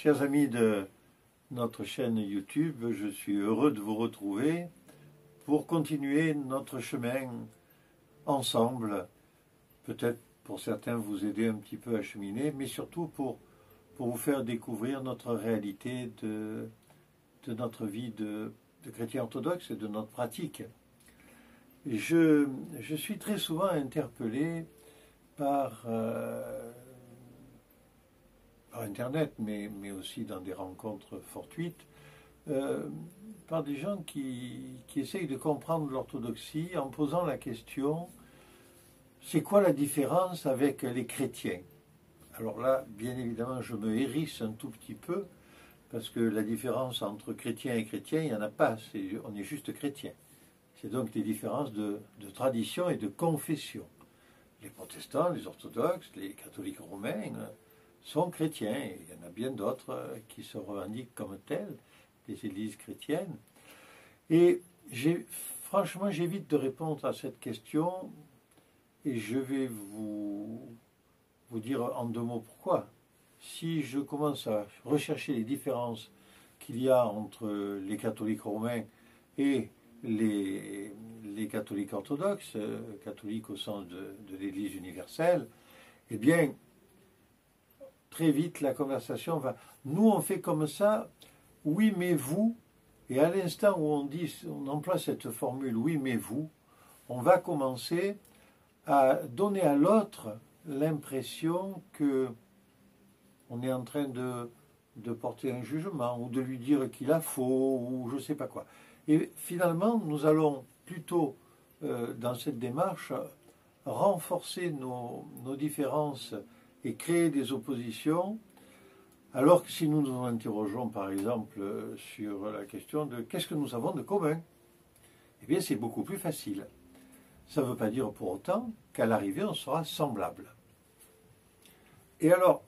Chers amis de notre chaîne YouTube, je suis heureux de vous retrouver pour continuer notre chemin ensemble. Peut-être pour certains vous aider un petit peu à cheminer, mais surtout pour vous faire découvrir notre réalité de notre vie de chrétien orthodoxe et de notre pratique. Je suis très souvent interpellé par Internet, mais aussi dans des rencontres fortuites, par des gens qui essayent de comprendre l'orthodoxie en posant la question: c'est quoi la différence avec les chrétiens? Alors là, bien évidemment, je me hérisse un tout petit peu, parce que la différence entre chrétien et chrétien, il n'y en a pas, on est juste chrétien. C'est donc des différences de tradition et de confession. Les protestants, les orthodoxes, les catholiques romains sont chrétiens. Il y en a bien d'autres qui se revendiquent comme tels, des églises chrétiennes. Et franchement, j'évite de répondre à cette question et je vais vous dire en deux mots pourquoi. Si je commence à rechercher les différences qu'il y a entre les catholiques romains et les catholiques orthodoxes, catholiques au sens de l'Église universelle, eh bien, très vite la conversation va. Nous, on fait comme ça, oui, mais vous, et à l'instant où on emploie cette formule, oui, mais vous, on va commencer à donner à l'autre l'impression que on est en train de porter un jugement ou de lui dire qu'il a faux ou je ne sais pas quoi. Et finalement, nous allons plutôt, dans cette démarche, renforcer nos différences et créer des oppositions, alors que si nous nous interrogeons, par exemple, sur la question de qu'est-ce que nous avons de commun, eh bien, c'est beaucoup plus facile. Ça ne veut pas dire pour autant qu'à l'arrivée, on sera semblable. Et alors,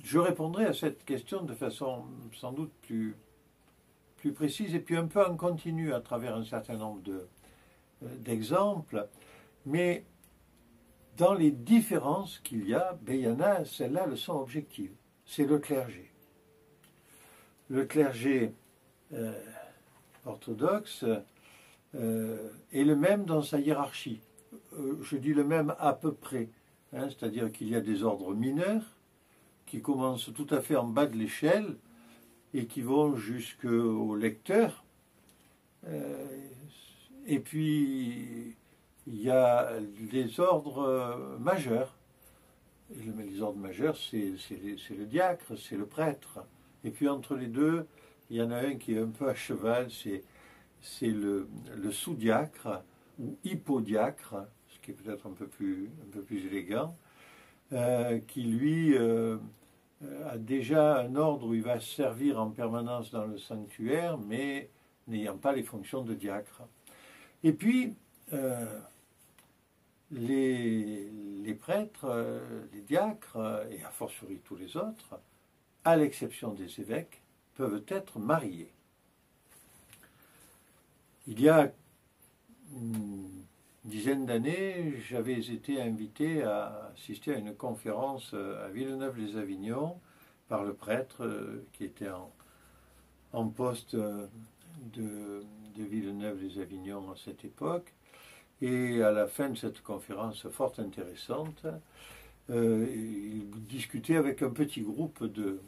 je répondrai à cette question de façon sans doute plus précise et puis un peu en continu à travers un certain nombre d'exemples. Mais dans les différences qu'il y a, il y en a, celles-là, elles sont objectives. C'est le clergé. Le clergé orthodoxe est le même dans sa hiérarchie. Je dis le même à peu près. C'est-à-dire qu'il y a des ordres mineurs qui commencent tout à fait en bas de l'échelle et qui vont jusqu'au lecteur. Et puis, il y a les ordres majeurs. Et les ordres majeurs, c'est le diacre, c'est le prêtre. Et puis, entre les deux, il y en a un qui est un peu à cheval, c'est le sous-diacre ou hypodiacre, ce qui est peut-être un peu plus élégant, qui, lui, a déjà un ordre où il va servir en permanence dans le sanctuaire, mais n'ayant pas les fonctions de diacre. Et puis, les prêtres, les diacres, et a fortiori tous les autres, à l'exception des évêques, peuvent être mariés. Il y a une dizaine d'années, j'avais été invité à assister à une conférence à Villeneuve-les-Avignon par le prêtre qui était en poste de Villeneuve-les-Avignon à cette époque. Et à la fin de cette conférence fort intéressante, il discutait avec un petit groupe de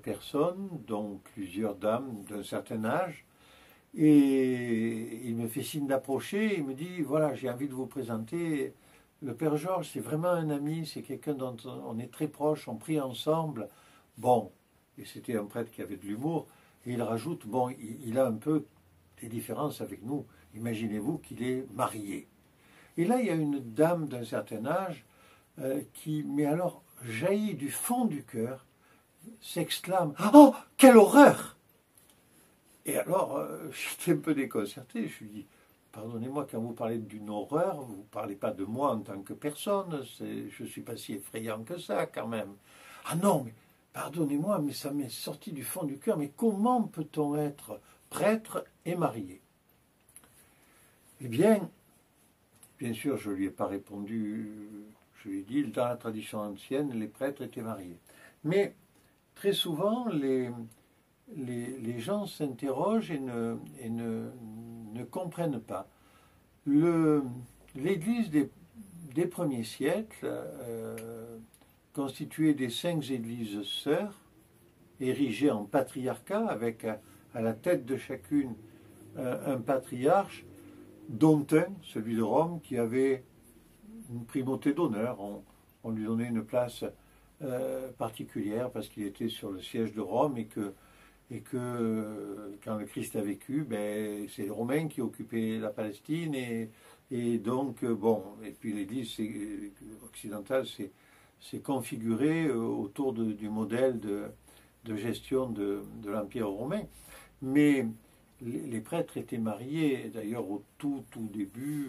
personnes, dont plusieurs dames d'un certain âge. Et il me fait signe d'approcher, il me dit, voilà, j'ai envie de vous présenter le Père Georges, c'est vraiment un ami, c'est quelqu'un dont on est très proche, on prie ensemble. Bon, et c'était un prêtre qui avait de l'humour, et il rajoute, bon, il a un peu des différences avec nous, imaginez-vous qu'il est marié. Et là, il y a une dame d'un certain âge qui, mais alors, jaillit du fond du cœur, s'exclame, oh, quelle horreur! Et alors, j'étais un peu déconcerté. Je lui dis, pardonnez-moi, quand vous parlez d'une horreur, vous ne parlez pas de moi en tant que personne. Je ne suis pas si effrayant que ça, quand même. Ah non, mais pardonnez-moi, mais ça m'est sorti du fond du cœur. Mais comment peut-on être prêtre et marié? Eh bien sûr, je ne lui ai pas répondu, je l'ai dit, dans la tradition ancienne, les prêtres étaient mariés. Mais très souvent, les gens s'interrogent et ne comprennent pas. L'Église des premiers siècles, constituée des 5 églises sœurs, érigées en patriarcat, avec à la tête de chacune un patriarche, dont un, celui de Rome, qui avait une primauté d'honneur. On lui donnait une place particulière parce qu'il était sur le siège de Rome et que quand le Christ a vécu, c'est les Romains qui occupaient la Palestine et donc, et puis l'Église occidentale s'est configurée autour du modèle de gestion de l'Empire romain. Mais les prêtres étaient mariés, d'ailleurs au tout début,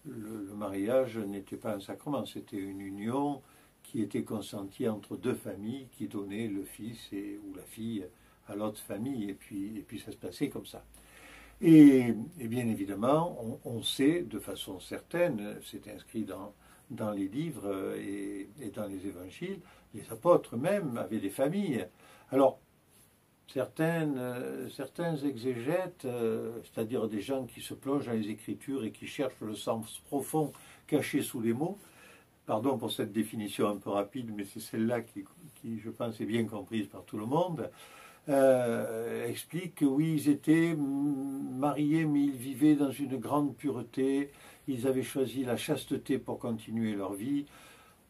le mariage n'était pas un sacrement, c'était une union qui était consentie entre 2 familles qui donnaient le fils ou la fille à l'autre famille, et puis ça se passait comme ça. Et bien évidemment, on sait de façon certaine, c'est inscrit dans les livres et dans les évangiles, les apôtres même avaient des familles. Alors, certains exégètes, c'est-à-dire des gens qui se plongent dans les Écritures et qui cherchent le sens profond caché sous les mots, pardon pour cette définition un peu rapide, mais c'est celle-là qui, je pense, est bien comprise par tout le monde, expliquent que oui, ils étaient mariés, mais ils vivaient dans une grande pureté, ils avaient choisi la chasteté pour continuer leur vie.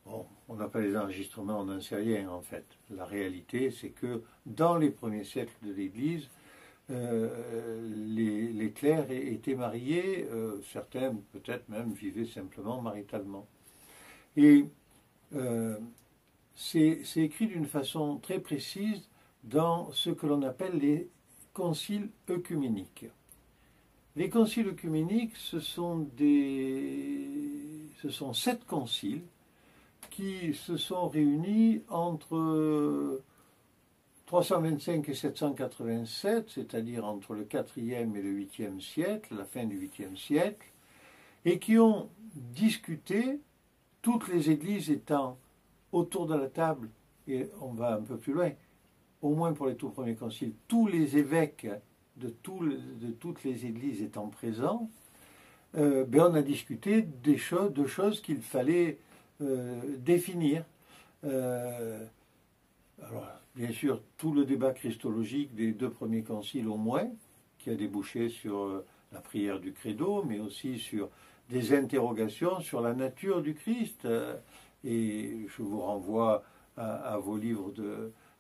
Bon, on n'a pas les enregistrements, on n'en sait rien en fait. La réalité, c'est que dans les premiers siècles de l'Église, les clercs étaient mariés, certains peut-être même vivaient simplement maritalement. Et c'est écrit d'une façon très précise dans ce que l'on appelle les conciles œcuméniques. Les conciles œcuméniques, ce sont 7 conciles qui se sont réunis entre 325 et 787, c'est-à-dire entre le 4e et le 8e siècle, la fin du 8e siècle, et qui ont discuté, toutes les églises étant autour de la table, et on va un peu plus loin, au moins pour les tout premiers conciles, tous les évêques de toutes les églises étant présents, on a discuté de choses qu'il fallait définir. Alors, bien sûr, tout le débat christologique des 2 premiers conciles au moins, qui a débouché sur la prière du credo, mais aussi sur des interrogations sur la nature du Christ. Et je vous renvoie à vos livres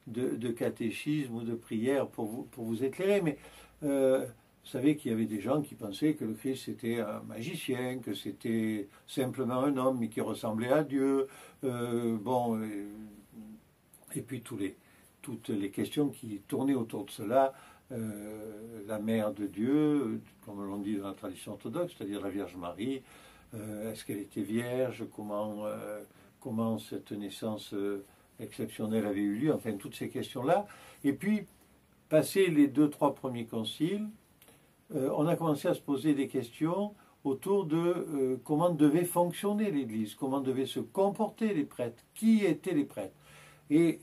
de catéchisme ou de prière pour vous éclairer. Mais vous savez qu'il y avait des gens qui pensaient que le Christ était un magicien, que c'était simplement un homme mais qui ressemblait à Dieu. Et puis toutes les questions qui tournaient autour de cela. La mère de Dieu, comme l'on dit dans la tradition orthodoxe, c'est-à-dire la Vierge Marie, est-ce qu'elle était vierge, comment cette naissance exceptionnelle avait eu lieu, enfin toutes ces questions-là. Et puis, passé les 2-3 premiers conciles, on a commencé à se poser des questions autour de comment devait fonctionner l'Église, comment devaient se comporter les prêtres, qui étaient les prêtres. Et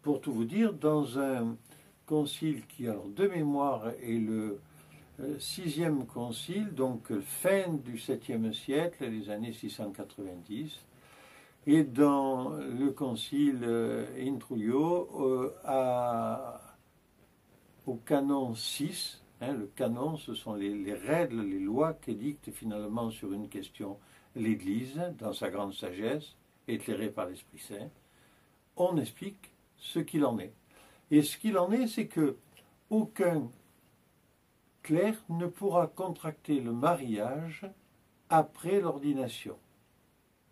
pour tout vous dire, dans un concile qui, alors de mémoire, est le 6e concile, donc fin du 7e siècle, les années 690, et dans le concile Intruio, au canon 6, le canon, ce sont les règles, les lois qu'édicte finalement sur une question l'Église, dans sa grande sagesse, éclairée par l'Esprit Saint, on explique ce qu'il en est. Et ce qu'il en est, c'est que aucun clerc ne pourra contracter le mariage après l'ordination.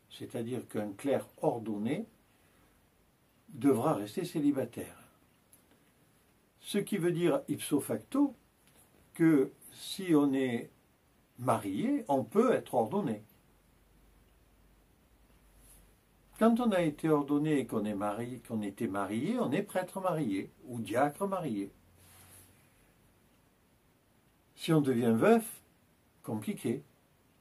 C'est-à-dire qu'un clerc ordonné devra rester célibataire. Ce qui veut dire ipso facto que si on est marié, on peut être ordonné. Quand on a été ordonné et qu'on est marié, qu'on était marié, on est prêtre marié ou diacre marié. Si on devient veuf, compliqué.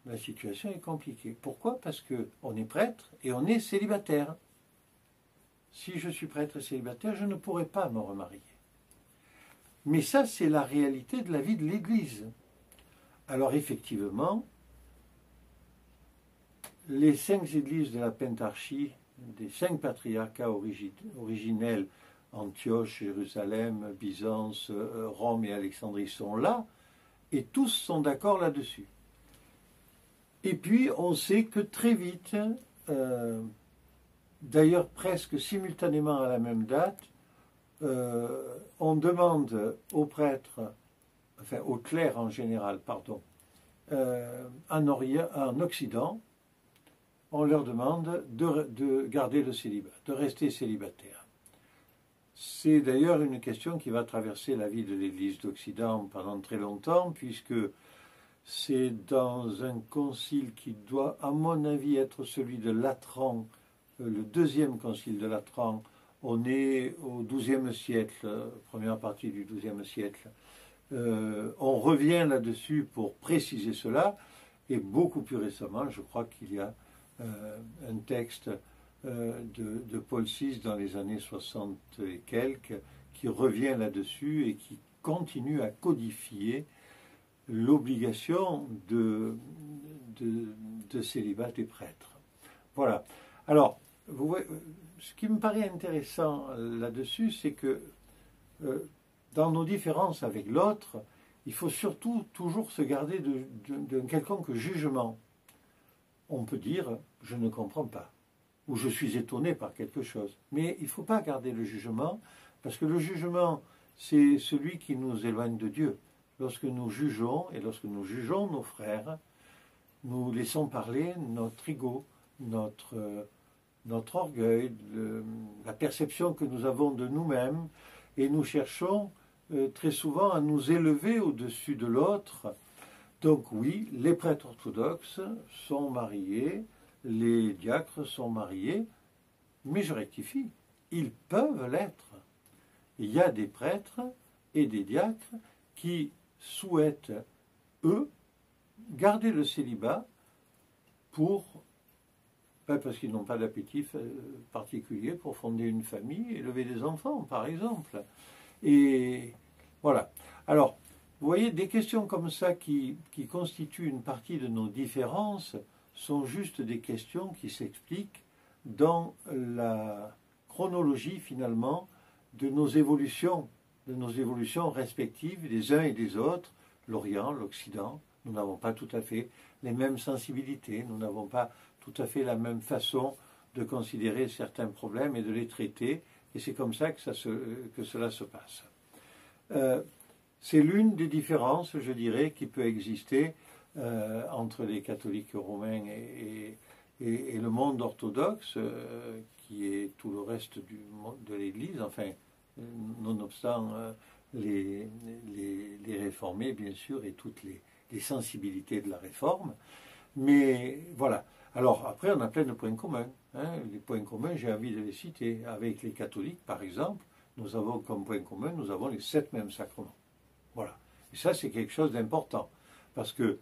la situation est compliquée. Pourquoi? Parce qu'on est prêtre et on est célibataire. Si je suis prêtre et célibataire, je ne pourrai pas me remarier. Mais ça, c'est la réalité de la vie de l'Église. Alors effectivement, les 5 églises de la Pentarchie, des 5 patriarcats originels, Antioche, Jérusalem, Byzance, Rome et Alexandrie sont là, et tous sont d'accord là-dessus. Et puis, on sait que très vite, d'ailleurs presque simultanément à la même date, on demande aux prêtres, enfin aux clercs en général, pardon, en Occident, on leur demande de garder le célibat, de rester célibataire. C'est d'ailleurs une question qui va traverser la vie de l'Église d'Occident pendant très longtemps, puisque c'est dans un concile qui doit, à mon avis, être celui de Latran, le 2e concile de Latran. On est au XIIe siècle, première partie du XIIe siècle. On revient là-dessus pour préciser cela, et beaucoup plus récemment, je crois qu'il y a un texte de Paul VI dans les années 60 et quelques qui revient là-dessus et qui continue à codifier l'obligation de célibat des prêtres. Voilà. Alors, vous voyez, ce qui me paraît intéressant là-dessus, c'est que dans nos différences avec l'autre, il faut surtout toujours se garder d'un quelconque jugement. On peut dire « je ne comprends pas » ou « je suis étonné par quelque chose ». Mais il ne faut pas garder le jugement, parce que le jugement, c'est celui qui nous éloigne de Dieu. Lorsque nous jugeons, et lorsque nous jugeons nos frères, nous laissons parler notre ego, notre orgueil, la perception que nous avons de nous-mêmes, et nous cherchons très souvent à nous élever au-dessus de l'autre. Donc oui, les prêtres orthodoxes sont mariés, les diacres sont mariés, mais je rectifie, ils peuvent l'être. Il y a des prêtres et des diacres qui souhaitent, eux, garder le célibat parce qu'ils n'ont pas d'appétit particulier pour fonder une famille et élever des enfants, par exemple. Et voilà. Alors, vous voyez, des questions comme ça qui constituent une partie de nos différences sont juste des questions qui s'expliquent dans la chronologie, finalement, de nos évolutions respectives, des uns et des autres, l'Orient, l'Occident. Nous n'avons pas tout à fait les mêmes sensibilités, nous n'avons pas tout à fait la même façon de considérer certains problèmes et de les traiter, et c'est comme ça que cela se passe. C'est l'une des différences, je dirais, qui peut exister entre les catholiques romains et le monde orthodoxe, qui est tout le reste de l'Église, enfin, nonobstant les réformés, bien sûr, et toutes les sensibilités de la réforme. Mais voilà. Alors, après, on a plein de points communs. Les points communs, j'ai envie de les citer. Avec les catholiques, par exemple, nous avons comme point commun, nous avons les 7 mêmes sacrements. Voilà. Et ça, c'est quelque chose d'important. Parce que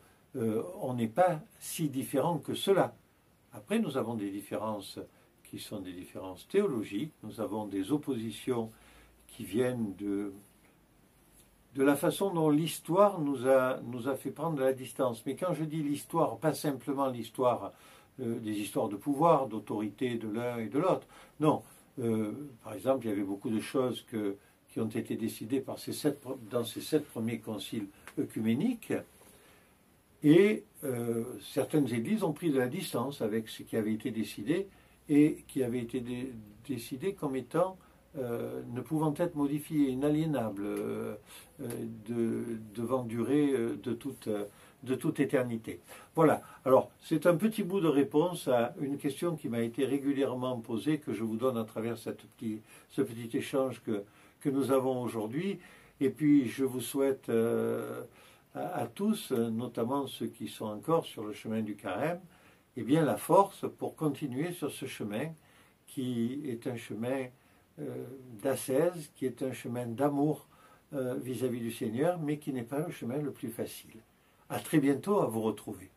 on n'est pas si différents que cela. Après, nous avons des différences qui sont des différences théologiques. Nous avons des oppositions qui viennent de la façon dont l'histoire nous a fait prendre de la distance. Mais quand je dis l'histoire, pas simplement l'histoire des histoires de pouvoir, d'autorité de l'un et de l'autre. Non. Par exemple, il y avait beaucoup de choses qui ont été décidées dans ces 7 premiers conciles œcuméniques. Et certaines églises ont pris de la distance avec ce qui avait été décidé et qui avait été décidé comme étant ne pouvant être modifié, inaliénable, devant durer de toute éternité. Voilà. Alors, c'est un petit bout de réponse à une question qui m'a été régulièrement posée, que je vous donne à travers ce petit échange que nous avons aujourd'hui. Et puis, je vous souhaite à tous, notamment ceux qui sont encore sur le chemin du carême, eh bien, la force pour continuer sur ce chemin qui est un chemin d'ascèse, qui est un chemin d'amour vis-à-vis du Seigneur, mais qui n'est pas le chemin le plus facile. À très bientôt, à vous retrouver.